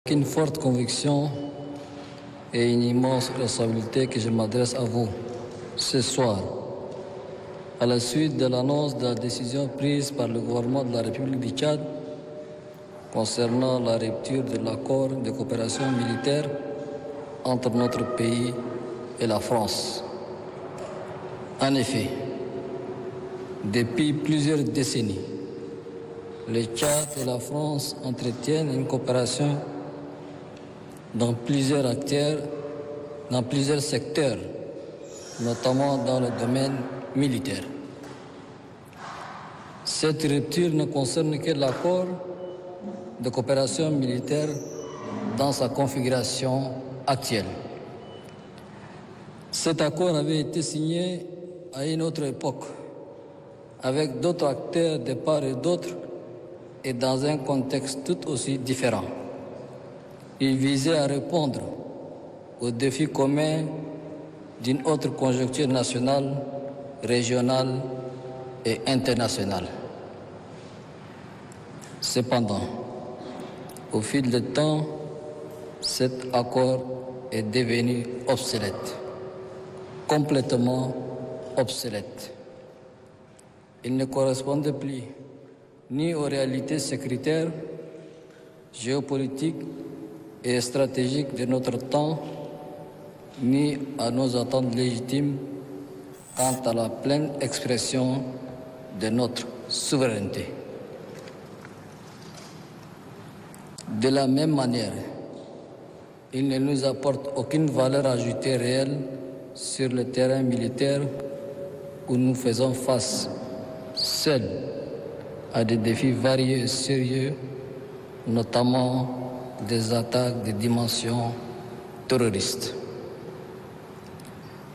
Une forte conviction et une immense responsabilité que je m'adresse à vous ce soir, à la suite de l'annonce de la décision prise par le gouvernement de la République du Tchad concernant la rupture de l'accord de coopération militaire entre notre pays et la France. En effet, depuis plusieurs décennies, le Tchad et la France entretiennent une coopération dans plusieurs secteurs, notamment dans le domaine militaire. Cette rupture ne concerne que l'accord de coopération militaire dans sa configuration actuelle. Cet accord avait été signé à une autre époque, avec d'autres acteurs de part et d'autre, et dans un contexte tout aussi différent. Il visait à répondre aux défis communs d'une autre conjoncture nationale, régionale et internationale. Cependant, au fil du temps, cet accord est devenu obsolète, complètement obsolète. Il ne correspondait plus ni aux réalités sécuritaires, géopolitiques et stratégiques de notre temps, ni à nos attentes légitimes quant à la pleine expression de notre souveraineté. De la même manière, il ne nous apporte aucune valeur ajoutée réelle sur le terrain militaire où nous faisons face seuls à des défis variés et sérieux, notamment des attaques de dimension terroriste.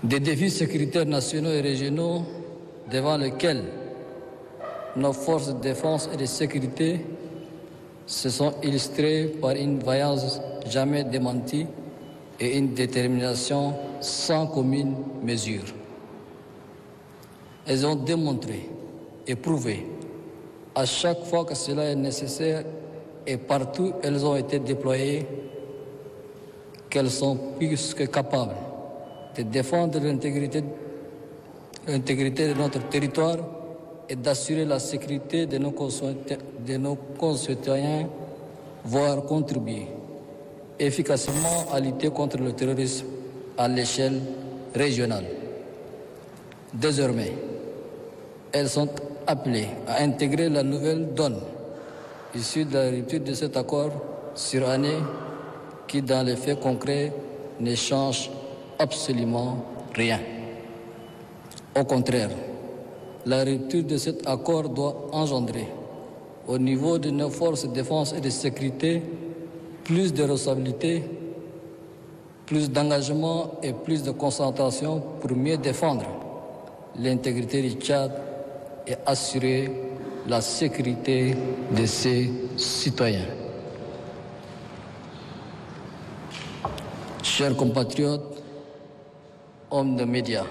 Des défis sécuritaires nationaux et régionaux devant lesquels nos forces de défense et de sécurité se sont illustrées par une vaillance jamais démentie et une détermination sans commune mesure. Elles ont démontré et prouvé à chaque fois que cela est nécessaire et partout elles ont été déployées, qu'elles sont plus que capables de défendre l'intégrité de notre territoire et d'assurer la sécurité de nos concitoyens, voire contribuer efficacement à lutter contre le terrorisme à l'échelle régionale. Désormais, elles sont appelées à intégrer la nouvelle donne issue de la rupture de cet accord sur année qui, dans les faits concrets, ne change absolument rien. Au contraire, la rupture de cet accord doit engendrer, au niveau de nos forces de défense et de sécurité, plus de responsabilité, plus d'engagement et plus de concentration pour mieux défendre l'intégrité du Tchad et assurer la sécurité de ses citoyens. Chers compatriotes, hommes de médias,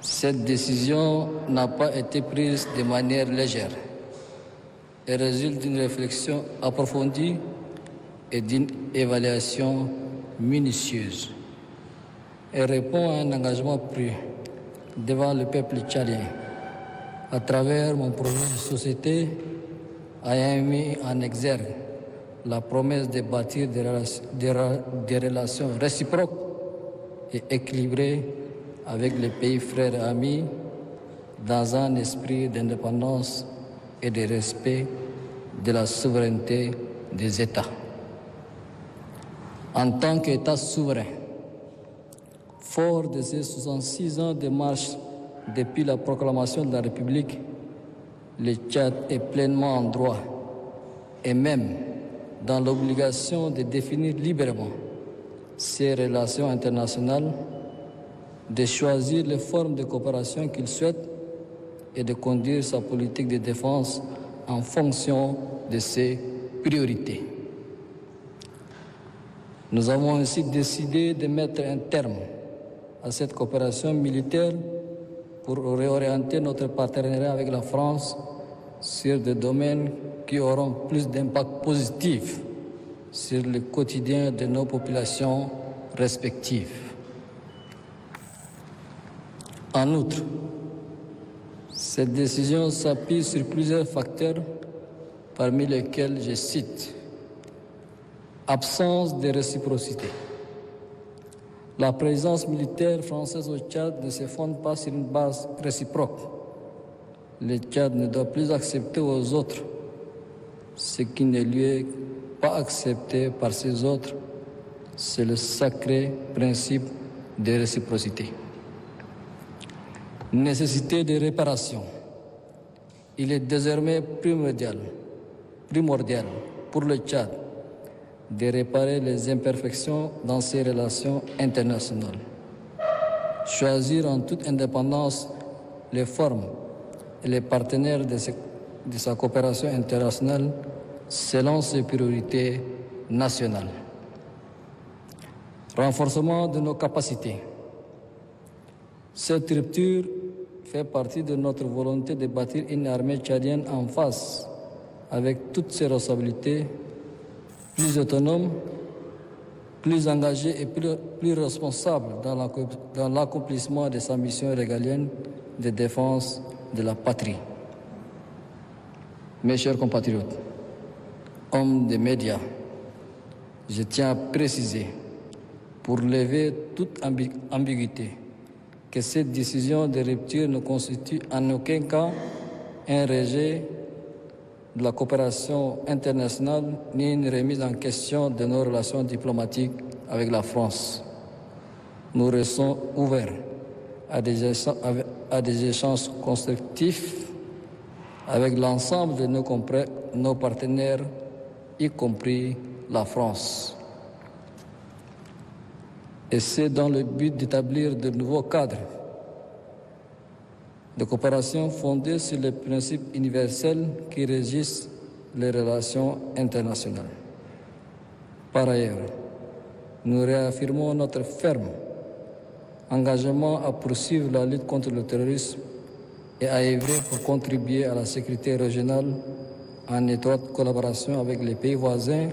cette décision n'a pas été prise de manière légère. Elle résulte d'une réflexion approfondie et d'une évaluation minutieuse. Elle répond à un engagement pris devant le peuple tchadien à travers mon projet de société, ayant mis en exergue la promesse de bâtir des relations réciproques et équilibrées avec les pays frères et amis dans un esprit d'indépendance et de respect de la souveraineté des États. En tant qu'État souverain, fort de ces 66 ans de marche depuis la proclamation de la République, le Tchad est pleinement en droit et même dans l'obligation de définir librement ses relations internationales, de choisir les formes de coopération qu'il souhaite et de conduire sa politique de défense en fonction de ses priorités. Nous avons ainsi décidé de mettre un terme à cette coopération militaire pour réorienter notre partenariat avec la France sur des domaines qui auront plus d'impact positif sur le quotidien de nos populations respectives. En outre, cette décision s'appuie sur plusieurs facteurs, parmi lesquels je cite absence de réciprocité. La présence militaire française au Tchad ne se fonde pas sur une base réciproque. Le Tchad ne doit plus accepter aux autres ce qui ne lui est pas accepté par ces autres. C'est le sacré principe de réciprocité. Nécessité de réparation. Il est désormais primordial pour le Tchad de réparer les imperfections dans ses relations internationales. Choisir en toute indépendance les formes et les partenaires de sa coopération internationale selon ses priorités nationales. Renforcement de nos capacités. Cette rupture fait partie de notre volonté de bâtir une armée tchadienne en phase avec toutes ses responsabilités, plus autonome, plus engagée et plus responsable dans l'accomplissement de sa mission régalienne de défense de la patrie. Mes chers compatriotes, hommes des médias, je tiens à préciser, pour lever toute ambiguïté, que cette décision de rupture ne constitue en aucun cas un rejet de la coopération internationale ni une remise en question de nos relations diplomatiques avec la France. Nous restons ouverts à des échanges constructifs avec l'ensemble de nos partenaires, y compris la France. Et c'est dans le but d'établir de nouveaux cadres de coopération fondés sur les principes universels qui régissent les relations internationales. Par ailleurs, nous réaffirmons notre ferme engagement à poursuivre la lutte contre le terrorisme et à œuvrer pour contribuer à la sécurité régionale en étroite collaboration avec les pays voisins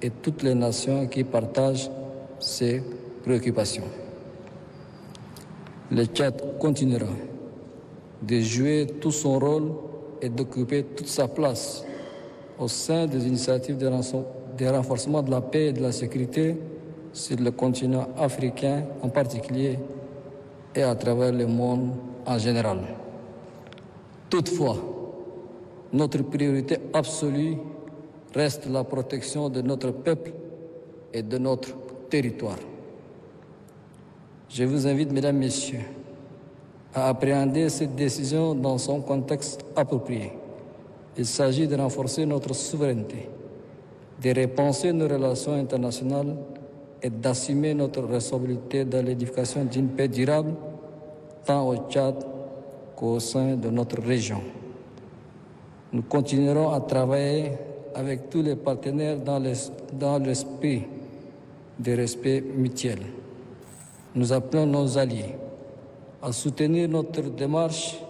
et toutes les nations qui partagent ces préoccupations. Le Tchad continuera de jouer tout son rôle et d'occuper toute sa place au sein des initiatives de renforcement de la paix et de la sécurité sur le continent africain en particulier et à travers le monde en général. Toutefois, notre priorité absolue reste la protection de notre peuple et de notre territoire. Je vous invite, mesdames, messieurs, à appréhender cette décision dans son contexte approprié. Il s'agit de renforcer notre souveraineté, de repenser nos relations internationales et d'assumer notre responsabilité dans l'édification d'une paix durable, tant au Tchad qu'au sein de notre région. Nous continuerons à travailler avec tous les partenaires dans l'esprit de respect mutuel. Nous appelons nos alliés à soutenir notre démarche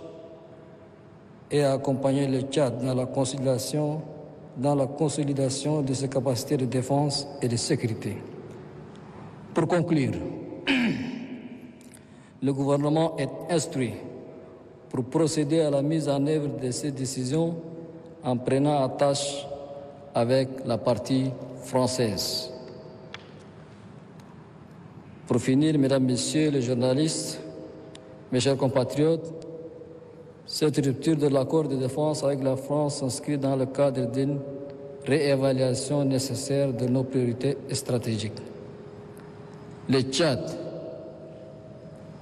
et à accompagner le Tchad dans la consolidation de ses capacités de défense et de sécurité. Pour conclure, le gouvernement est instruit pour procéder à la mise en œuvre de ces décisions en prenant attache avec la partie française. Pour finir, mesdames, messieurs les journalistes, mes chers compatriotes, cette rupture de l'accord de défense avec la France s'inscrit dans le cadre d'une réévaluation nécessaire de nos priorités stratégiques. Le Tchad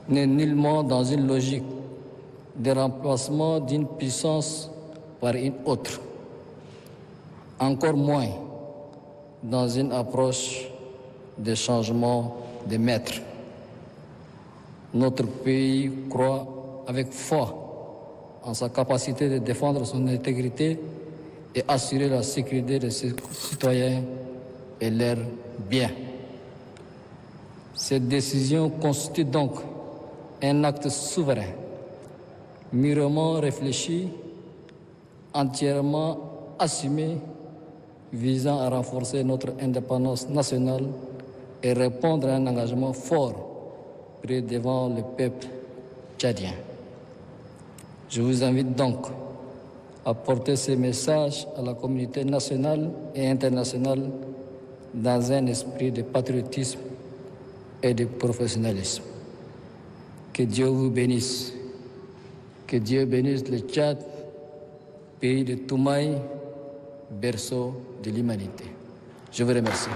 n'est nullement dans une logique de remplacement d'une puissance par une autre, encore moins dans une approche de changement de maître. Notre pays croit avec foi en sa capacité de défendre son intégrité et assurer la sécurité de ses citoyens et leurs biens. Cette décision constitue donc un acte souverain, mûrement réfléchi, entièrement assumé, visant à renforcer notre indépendance nationale et répondre à un engagement fort pris devant le peuple tchadien. Je vous invite donc à porter ces messages à la communauté nationale et internationale dans un esprit de patriotisme et de professionnalisme. Que Dieu vous bénisse. Que Dieu bénisse le Tchad, pays de Toumaï, berceau de l'humanité. Je vous remercie.